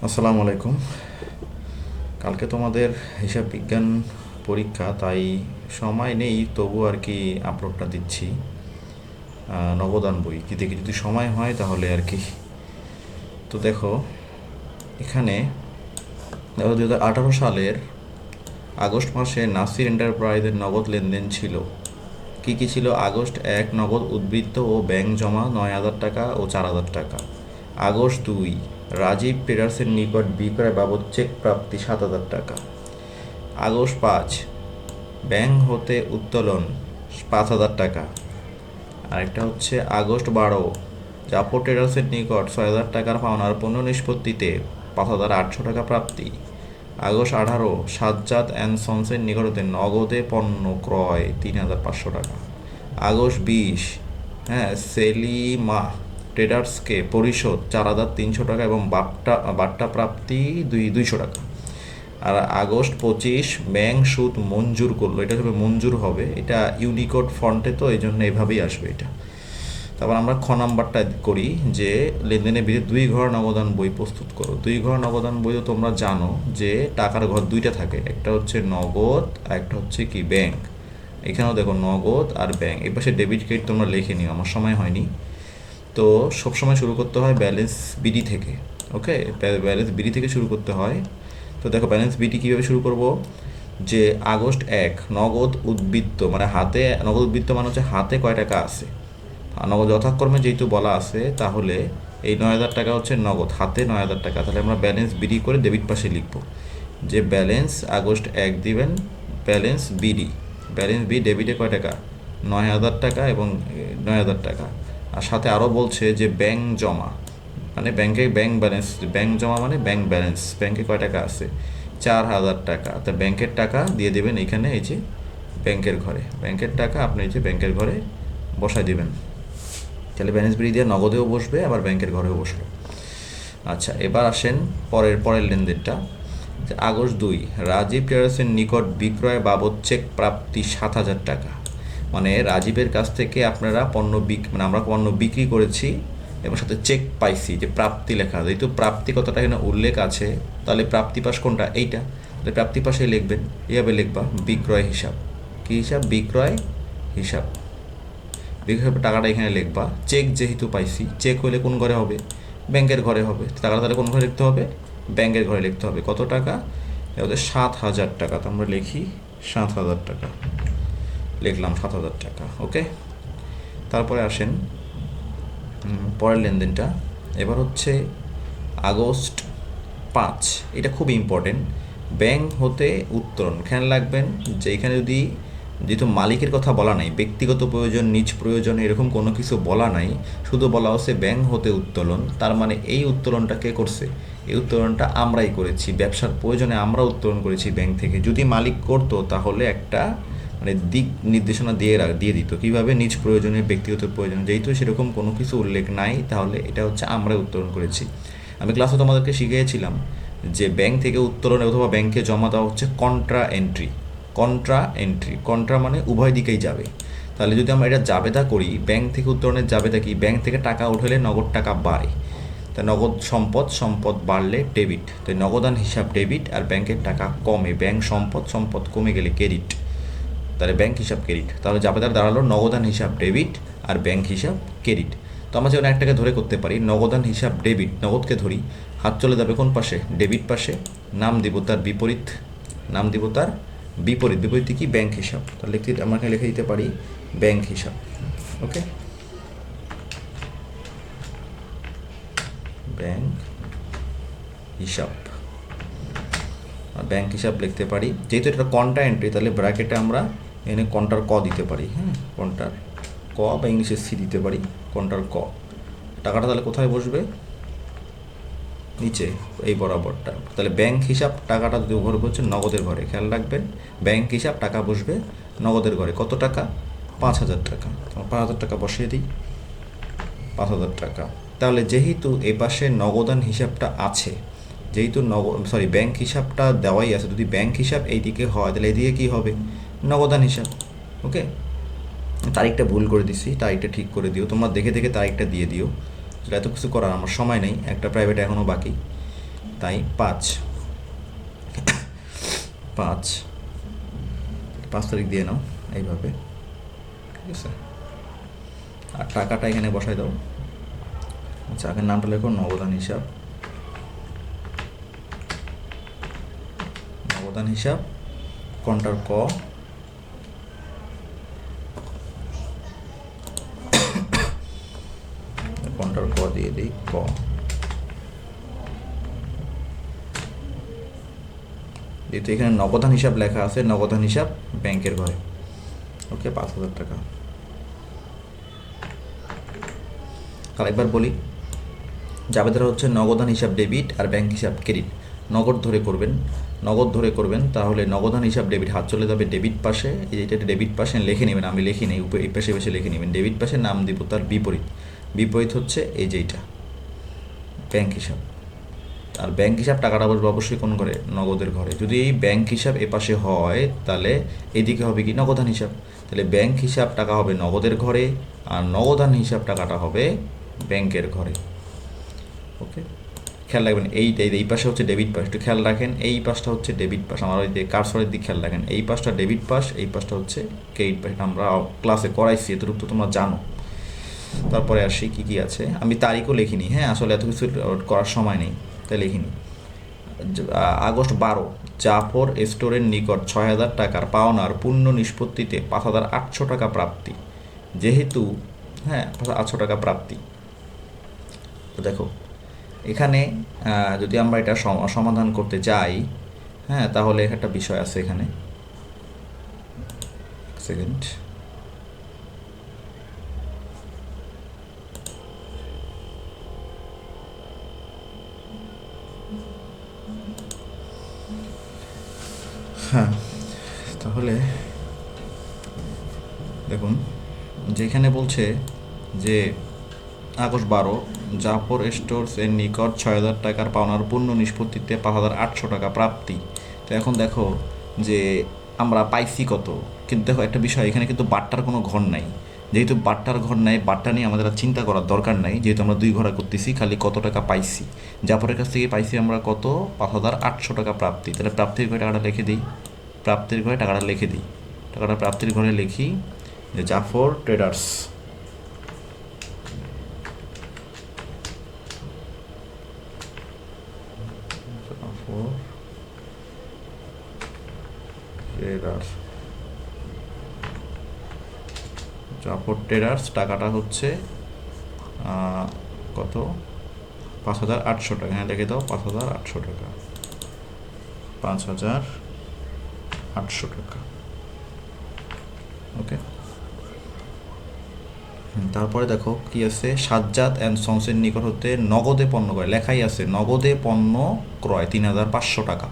আসসালামু আলাইকুম। কালকে তোমাদের হিসাব বিজ্ঞান পরীক্ষা, তাই সময় নেই, তবু আর কি আপলোডটা দিচ্ছি। নবদান বই কি দেখি, যদি সময় হয় তাহলে আর কি। তো দেখো, এখানে দেখো 2018 সালের আগস্ট মাসে নাসির এন্টারপ্রাইজের নগদ লেনদেন ছিল। কি কি ছিল? আগস্ট 1 নগদ উদ্বৃত্ত ও ব্যাংক জমা 9,000 টাকা ও 4,000 টাকা। আগস্ট 2 রাজীব ট্রেডার্সের নিকট বিক্রয় বাবদ চেক প্রাপ্তি 7,000 টাকা। আগস্ট 5 ব্যাংক হতে উত্তোলন 5,000 টাকা। আরেকটা হচ্ছে আগস্ট 12 জাফর ট্রেডার্সের নিকট 6,000 টাকার পাওনার পণ্য নিষ্পত্তিতে 5,800 টাকা প্রাপ্তি। আগস্ট 18 সাজ্জাদ অ্যান্ড সন্সের নিকট হতে নগদে পণ্য ক্রয় 3,500 টাকা। আগস্ট 20 সেলিমা ট্রেডার্সকে পরিশোধ 4,300 টাকা এবং বাট্টা প্রাপ্তি 200 টাকা। আর আগস্ট 25 ব্যাংক সুদ মঞ্জুর করলো, এটা হবে মঞ্জুর হবে, এটা ইউনিকোড ফন্টে, তো এই জন্য এভাবেই আসবে এটা। তারপর আমরা নাম্বারটা করি যে লেনদেনের বিরুদ্ধে 2 ঘর নগদান বই প্রস্তুত করো। 2 ঘর নগদান বইও তোমরা জানো যে টাকার ঘর দুইটা থাকে, একটা হচ্ছে নগদ আর একটা হচ্ছে কি ব্যাংক। এখানেও দেখো নগদ আর ব্যাংক, এই পাশে ডেবিট ক্রেডিট তোমরা লিখে নিও, আমার সময় হয়নি। তো সবসময় শুরু করতে হয় ব্যালেন্স বিডি থেকে। ওকে, ব্যালেন্স বিডি থেকে শুরু করতে হয়। তো দেখো ব্যালেন্স বিডি কীভাবে শুরু করব, যে আগস্ট 1 নগদ উদ্বৃত্ত, মানে হাতে নগদ উদ্বৃত্ত মানে হচ্ছে হাতে কয় টাকা আছে, নগদ যথাক্রমে যেহেতু বলা আছে, তাহলে এই 9,000 টাকা হচ্ছে নগদ, হাতে 9,000 টাকা। তাহলে আমরা ব্যালেন্স বিডি করে ডেবিট পাশে লিখব যে ব্যালেন্স আগস্ট 1 দিবেন ব্যালেন্স বিডি, ব্যালেন্স বি ডেবিটে কয় টাকা, 9,000 টাকা এবং 9,000 টাকা। আর সাথে আরও বলছে যে ব্যাংক জমা, মানে ব্যাংকে ব্যাংক ব্যালেন্স, ব্যাংক জমা মানে ব্যাংক ব্যালেন্স, ব্যাংকে কয় টাকা আছে, 4,000 টাকা। তা ব্যাংকের টাকা দিয়ে দেবেন এখানে, এই যে ব্যাংকের ঘরে, ব্যাংকের টাকা আপনি এই যে ব্যাংকের ঘরে বসায় দিবেন। তাহলে ব্যালেন্স বিডি দিয়ে নগদেও বসবে, আবার ব্যাংকের ঘরেও বসলো। আচ্ছা, এবার আসেন পরের লেনদেনটা। আগস্ট 2 রাজীব ট্রেডার্সের নিকট বিক্রয় বাবদ চেক প্রাপ্তি 7,000 টাকা। মানে রাজীবের কাছ থেকে আপনারা মানে আমরা পণ্য বিক্রি করেছি এবং সাথে চেক পাইছি, যে প্রাপ্তি লেখা, যেহেতু প্রাপ্তি কতটা এখানে উল্লেখ আছে, তাহলে প্রাপ্তি পাশ কোনটা, এইটা, তাহলে প্রাপ্তি পাশে লিখবেন, এইভাবে লিখবা বিক্রয় হিসাব। কী হিসাব? বিক্রয় হিসাব। বিক্রয় টাকাটা এখানে লিখবা। চেক যেহেতু পাইছি, চেক হলে কোন ঘরে হবে, ব্যাংকের ঘরে হবে। টাকাটা তাহলে কোন ঘরে লিখতে হবে, ব্যাংকের ঘরে লিখতে হবে। কত টাকা? এটা 7,000 টাকা। তো আমরা লিখি 7,000 টাকা, লিখলাম 7,000 টাকা। ওকে, তারপরে আসেন পরের লেনদেনটা। এবার হচ্ছে আগস্ট 5, এটা খুব ইম্পর্টেন্ট। ব্যাংক হতে উত্তোলন, খেয়াল রাখবেন যে এখানে যদি, যেহেতু মালিকের কথা বলা নাই, ব্যক্তিগত প্রয়োজন, নিজ প্রয়োজন এরকম কোনো কিছু বলা নাই, শুধু বলা হচ্ছে ব্যাংক হতে উত্তোলন, তার মানে এই উত্তোলনটা কে করছে, এই উত্তোলনটা আমরাই করেছি, ব্যবসার প্রয়োজনে আমরা উত্তোলন করেছি ব্যাংক থেকে। যদি মালিক করতো তাহলে একটা মানে দিক নির্দেশনা দিয়ে দিত কীভাবে, নিজ প্রয়োজনে, ব্যক্তিগত প্রয়োজনে। যেহেতু সেরকম কোনো কিছু উল্লেখ নাই, তাহলে এটা হচ্ছে আমরাই উত্তোলন করেছি। আমি ক্লাসে তোমাদেরকে শিখিয়েছিলাম যে ব্যাংক থেকে উত্তোলন অথবা ব্যাংকে জমা দেওয়া হচ্ছে কন্ট্রা এন্ট্রি। কন্ট্রা মানে উভয় দিকেই যাবে। তাহলে যদি আমরা এটা জাবেদা করি, ব্যাংক থেকে উত্তোলনের জাবেদা কি, ব্যাংক থেকে টাকা উঠালে নগদ টাকা বাড়ে, তা নগদ সম্পদ বাড়লে ডেবিট, তো নগদান হিসাব ডেবিট, আর ব্যাংকের টাকা কমে, ব্যাংক সম্পদ কমে গেলে ক্রেডিট, তাহলে ব্যাংক হিসাব ক্রেডিট। তাহলে জাবেদার দাঁড়ালো নগদান হিসাব ডেবিট আর ব্যাংক হিসাব ক্রেডিট। তো আমরা যেমন একটাকে ধরে করতে পারি, নগদান হিসাব ডেবিট, নগদকে ধরি, হাত চলে যাবে কোন পাশে, ডেবিট পাশে, নাম দিব তার বিপরীত, বিপরীত কি, ব্যাংক হিসাব। তাহলে আমরা লিখে দিতে পারি ব্যাংক হিসাব। ওকে, ব্যাংক হিসাব, ব্যাংক হিসাব লিখতে পারি। যেহেতু এটা কন্ট্রা এন্ট্রি, তাহলে ব্র্যাকেটে আমরা এখানে কন্টার ক দিতে পারি। কন্টার ক, বা ইংলিশে সি দিতে পারি, কন্টার ক। টাকাটা তাহলে কোথায় বসবে, নিচে এই বরাবরটা। তাহলে ব্যাংক হিসাব টাকাটা যদি ঘর হচ্ছে নগদের ঘরে, খেয়াল রাখবেন ব্যাংক হিসাব টাকা বসবে নগদের ঘরে। কত টাকা? 5,000 টাকা। 5,000 টাকা বসিয়ে দিই, 5,000 টাকা। তাহলে যেহেতু এ পাশে নগদান হিসাবটা আছে, যেহেতু ব্যাংক হিসাবটা দেওয়াই আছে, যদি ব্যাংক হিসাব এইদিকে হয় তাহলে এদিকে কী হবে, নগদান হিসাব। ওকে, তারিখটা ভুল করে দিছি, তারিখটা ঠিক করে দিও, তোমরা দেখে তারিখটা দিয়ে দিও। এত কিছু করার আমার সময় নেই, একটা প্রাইভেট এখনও বাকি। তাই 5 5 5 তারিখ দিয়ে নাও এইভাবে, ঠিক আছে। আর টাকাটা এখানে বসাই দাও। আচ্ছা, আগের নামটা লেখো নগদান হিসাব। নগদান হিসাব কোনটার ক, কোনটার ক দিয়ে দিই ক। যেহেতু এখানে নগদান হিসাব লেখা আছে, নগদান হিসাব ব্যাংকের ঘরে। ওকে, 5,000 টাকা। আরেকবার বলি, জাবেদার হচ্ছে নগদান হিসাব ডেবিট আর ব্যাংক হিসাব ক্রেডিট। নগদ ধরে করবেন, নগদ ধরে করবেন, তাহলে নগদান হিসাব ডেবিট হাত চলে যাবে ডেবিট পাশে। এটা ডেবিট পাশে লিখে নেবেন, আমি লিখি নেই, এই পাশে পাশে লিখে নেবেন। ডেবিট পাশে নাম দিব তার বিপরীত। বিপরীত হচ্ছে এই যে এইটা ব্যাংক হিসাব। আর ব্যাংক হিসাব টাকাটা বসবে অবশ্যই কোন ঘরে? নগদের ঘরে। যদি এই ব্যাংক হিসাব এপাশে হয় তাহলে এদিকে হবে কি? নগদান হিসাব। তাহলে ব্যাংক হিসাব টাকা হবে নগদের ঘরে, আর নগদান হিসাব টাকাটা হবে ব্যাংকের ঘরে। ওকে, খেয়াল রাখবেন এই পাশে হচ্ছে ডেবিট পাশ, একটু খেয়াল রাখেন। এই পাশটা হচ্ছে ডেবিট পাশ, আমার ওই যে কারসরের দিক খেয়াল রাখেন। এই পাশটা ডেবিট পাশ, এই পাশটা হচ্ছে ক্রেডিট পাশ। আমরা ক্লাসে করাইছি, এতটুকু তো তোমরা জানো। তারপরে আসি কী কী আছে, আমি তারিখও লিখিনি, হ্যাঁ আসলে এত কিছু করার সময় নেই তাই লিখিনি। আগস্ট 12, জাফর স্টোরের নিকট 6,000 টাকার পাওনার পূর্ণ নিষ্পত্তিতে 5,800 টাকা প্রাপ্তি। যেহেতু হ্যাঁ 800 টাকা প্রাপ্তি, তো দেখো এখানে যদি আমরা এটা সমাধান করতে চাই, হ্যাঁ তাহলে একটা বিষয় আছে এখানে। সেকেন্ড, হ্যাঁ তাহলে দেখুন, যেখানে বলছে যে আগস্ট 12, জাফর স্টোরস এর নিকট 6,000 টাকার পাওনার পূর্ণ নিষ্পত্তিতে 5,800 টাকা প্রাপ্তি। তো এখন দেখো যে আমরা পাইছি কত, কিন্তু দেখো একটা বিষয়, এখানে কিন্তু বাট্টার কোনো ঘর নাই। যেহেতু বাট্টার ঘর নাই, বাট্টা নিয়ে আমাদের আর চিন্তা করার দরকার নাই, যেহেতু আমরা 2 ঘোড়া করতেছি, খালি কত টাকা পাইছি। জাফরের কাছ থেকে পাইছি আমরা কত? 5,800 টাকা প্রাপ্তি। তাহলে প্রাপ্তির ঘরে টাকাটা লিখে দিই, প্রাপ্তির ঘরে টাকাটা লিখে দিই, টাকাটা প্রাপ্তির ঘরে লিখি যে জাফর ট্রেডার্স, জাফর ট্রেডার্স টাকাটা হচ্ছে কত? 5,800 টাকা। হ্যাঁ লিখে দাও 5,800 টাকা, 5,800 টাকা। ওকে, তারপরে দেখো কি আছে, সাজ্জাদ অ্যান্ড সন্সের নিকট হতে নগদে পণ্য ক্রয়, লেখাই আছে নগদে পণ্য ক্রয় 3,500 টাকা।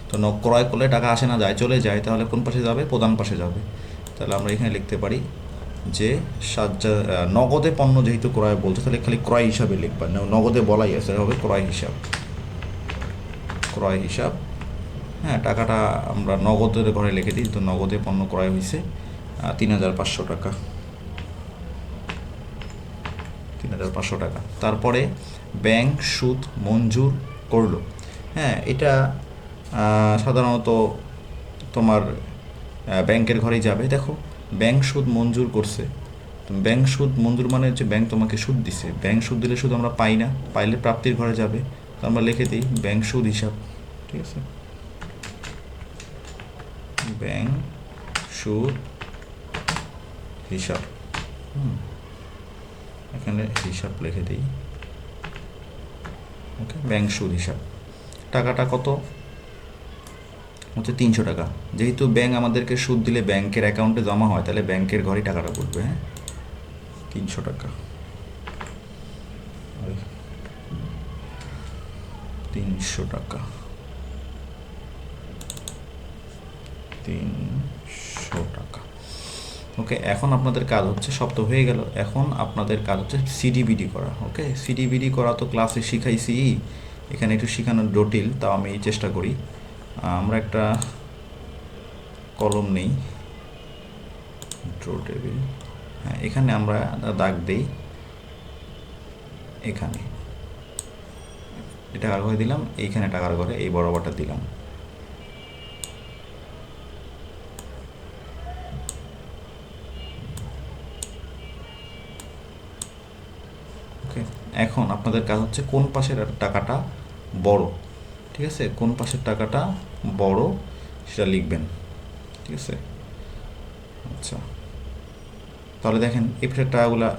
তো ক্রয় করলে টাকা আসে না, যায়, চলে যায়, তাহলে কোন পাশে যাবে? প্রধান পাশে যাবে। তাহলে আমরা এখানে লিখতে পারি যে সাজ্জাদ নগদে পণ্য যেহেতু ক্রয় বলছে, তাহলে খালি ক্রয় হিসাবে লিখবা, নগদে বলাই আছে, হবে ক্রয় হিসাব, ক্রয় হিসাব। হ্যাঁ টাকাটা আমরা নগদের ঘরে লিখে দিই, তো নগদে পণ্য ক্রয় হয়েছে 3,500 টাকা, 3,500 টাকা। তারপরে ব্যাংক সুদ মঞ্জুর করলো। হ্যাঁ এটা সাধারণত তোমার ব্যাংকের ঘরেই যাবে। দেখো ব্যাংক সুদ মঞ্জুর করছে, ব্যাংক সুদ মঞ্জুর মানে হচ্ছে ব্যাংক তোমাকে সুদ দিছে। ব্যাংক সুদ দিলে সুদ আমরা পাই না, পাইলে প্রাপ্তির ঘরে যাবে। তো আমরা লিখে দিই ব্যাংক সুদ হিসাব, ঠিক আছে, ব্যাংক সুদ হিসাব। এখানে হিসাব লিখে দিই। ওকে, ব্যাংক সুদ হিসাব। টাকাটা কত? হচ্ছে 300 টাকা। যেহেতু ব্যাংক আমাদেরকে সুদ দিলে ব্যাংকের অ্যাকাউন্টে জমা হয়, তাহলে ব্যাংকের ঘরেই টাকাটা পড়বে। হ্যাঁ 300 টাকা, 300 টাকা, 300 টাকা। ওকে, এখন আপনাদের কাজ হচ্ছে, সব তো হয়ে গেল, এখন আপনাদের কাজ হচ্ছে সিডিবিডি করা। ওকে, সিডিবিডি করা তো ক্লাসে শিখাইছি, এখানে একটু শেখানোর জটিল, তাও আমি চেষ্টা করি। আমরা একটা কলম নেই, ড্র টেবিল, হ্যাঁ এখানে আমরা দাগ দিই, এখানে টাকার ঘরে দিলাম, এইখানে টাকার ঘরে এই বরাবরটা দিলাম। ওকে, এখন আপনাদের কাজ হচ্ছে কোন পাশের টাকাটা বড়, ঠিক আছে, কোন পাশের টাকাটা বড় সেটা লিখবেন, ঠিক আছে। আচ্ছা, তাহলে দেখেন এই পাশের টাকাগুলা,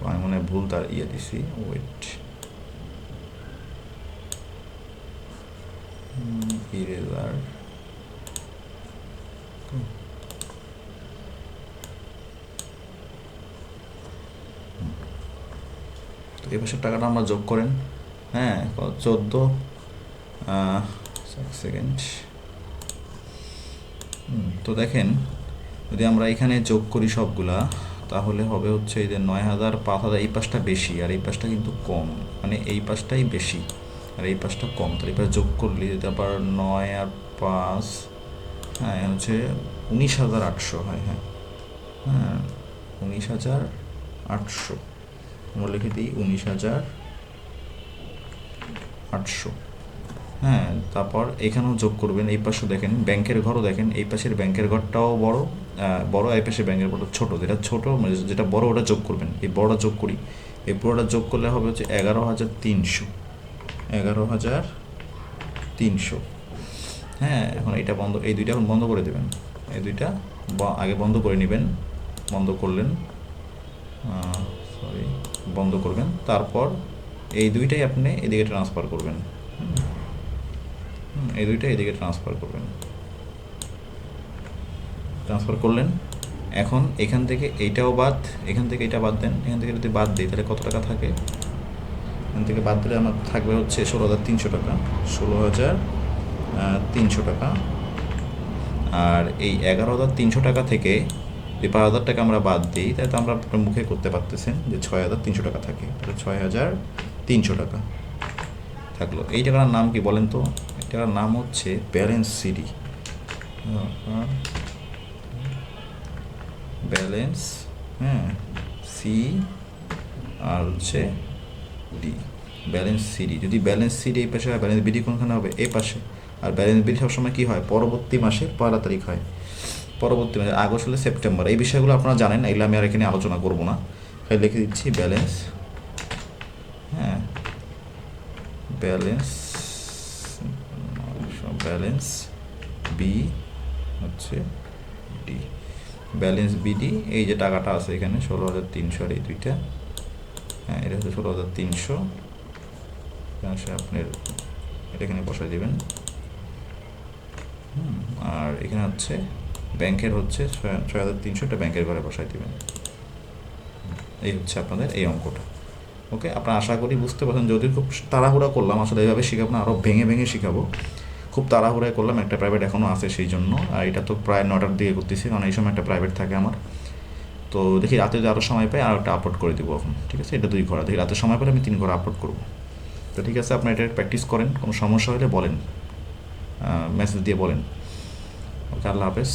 আমি মনে হয় ভুল তার দিছি, ওয়েট, ইরেজার, তো এই পাশের টাকাটা আমরা যোগ করেন। হ্যাঁ, 14, সেকেন্ড। তো দেখেন যদি আমরা এখানে যোগ করি সবগুলা, তাহলে হবে হচ্ছে এই যে 9,000, 5,000, এই পাশটা বেশি আর এই পাশটা কিন্তু কম, মানে এই পাশটাই বেশি আর এই পাশটা কম। তো এই পাশ যোগ করলে যদি আবার 9 আর 5, হ্যাঁ হচ্ছে 19,800 হয়। হ্যাঁ হ্যাঁ 19,800, আমরা লিখে দিই 19,800। হ্যাঁ, তারপর এখানেও যোগ করবেন, এই পাশে দেখেন ব্যাংকের ঘরও দেখেন, এই পাশের ব্যাংকের ঘরটাও বড়, বড়, এই পাশে ব্যাংকের ঘরটা ছোটো, যেটা ছোটো মানে যেটা বড় ওটা যোগ করবেন। এই বড়টা যোগ করি, এই পুরোটা যোগ করলে হবে হচ্ছে 11,300, 11,300। হ্যাঁ, এখন এটা বন্ধ, এই দুইটা এখন বন্ধ করে দেবেন, এই দুইটা আগে বন্ধ করে নেবেন, বন্ধ করলেন, সরি, বন্ধ করবেন। তারপর এই দুইটাই আপনি এদিকে ট্রান্সফার করবেন, এই দুইটা এদিকে ট্রান্সফার করবেন, ট্রান্সফার করলেন। এখন এখান থেকে এইটাও বাদ, এখান থেকে এটা বাদ দেন, এখান থেকে যদি বাদ দিই তাহলে কত টাকা থাকে, এখান থেকে বাদ দিলে আমার থাকবে হচ্ছে 16,300 টাকা, 16,300 টাকা। আর এই 11,300 টাকা থেকে যে 5,000 টাকা আমরা বাদ দিই, তাহলে তো আমরা আপনার মুখে করতে পারতেছেন যে 6,300 টাকা থাকে, তাহলে 6,300 টাকা থাকলো। এই টাকার নাম কি বলেন তো? এই টাকার নাম হচ্ছে ব্যালেন্স সিডি, ব্যালেন্স, হ্যাঁ, সি আর হচ্ছে ডি, ব্যালেন্স সিডি। যদি ব্যালেন্স সিডি এই পাশে হয়, ব্যালেন্স বিডি কোনখানে হবে? এই পাশে। আর ব্যালেন্স বিডি সবসময় কী হয়? পরবর্তী মাসের 1 তারিখ হয়, পরবর্তী মাসে আগস্ট হলে সেপ্টেম্বর। এই বিষয়গুলো আপনারা জানেন, এগুলো আমি আর এখানে আলোচনা করবো না, খালি লিখে দিচ্ছি ব্যালেন্স, হ্যাঁ, ব্যালেন্স, ব্যালেন্স বি হচ্ছে ডি, ব্যালেন্স বিডি। এই যে টাকাটা আছে এখানে 16,300 আর এই দুইটা, হ্যাঁ এটা হচ্ছে 16,300, আপনার এটা এখানে বসাই দেবেন। আর এখানে হচ্ছে ব্যাংকের হচ্ছে 6,300, এটা ব্যাংকের ঘরে বসাই দেবেন। এই হচ্ছে আপনাদের এই অঙ্কটা। ওকে, আপনারা আশা করি বুঝতে পারছেন। যদি খুব তাড়াহুড়া করলাম, আসলে এইভাবে শেখাবো না, আরও ভেঙে ভেঙে শেখাবো। খুব তাড়াহুড়ায় করলাম, একটা প্রাইভেট এখনও আছে সেই জন্য, আর এটা তো প্রায় 9টার দিকে করতেছি, কারণ এই সময় একটা প্রাইভেট থাকে আমার। তো দেখি রাতে যদি আরও সময় পাই আর একটা আপলোড করে দেবো এখন, ঠিক আছে। এটা 2 ঘন্টা, দেখি রাতে সময় পেলে আমি 3 ঘন্টা আপলোড করবো। তো ঠিক আছে, আপনারা এটা প্র্যাকটিস করেন, কোনো সমস্যা হলে বলেন, মেসেজ দিয়ে বলেন। ওকে, আল্লাহ হাফেজ।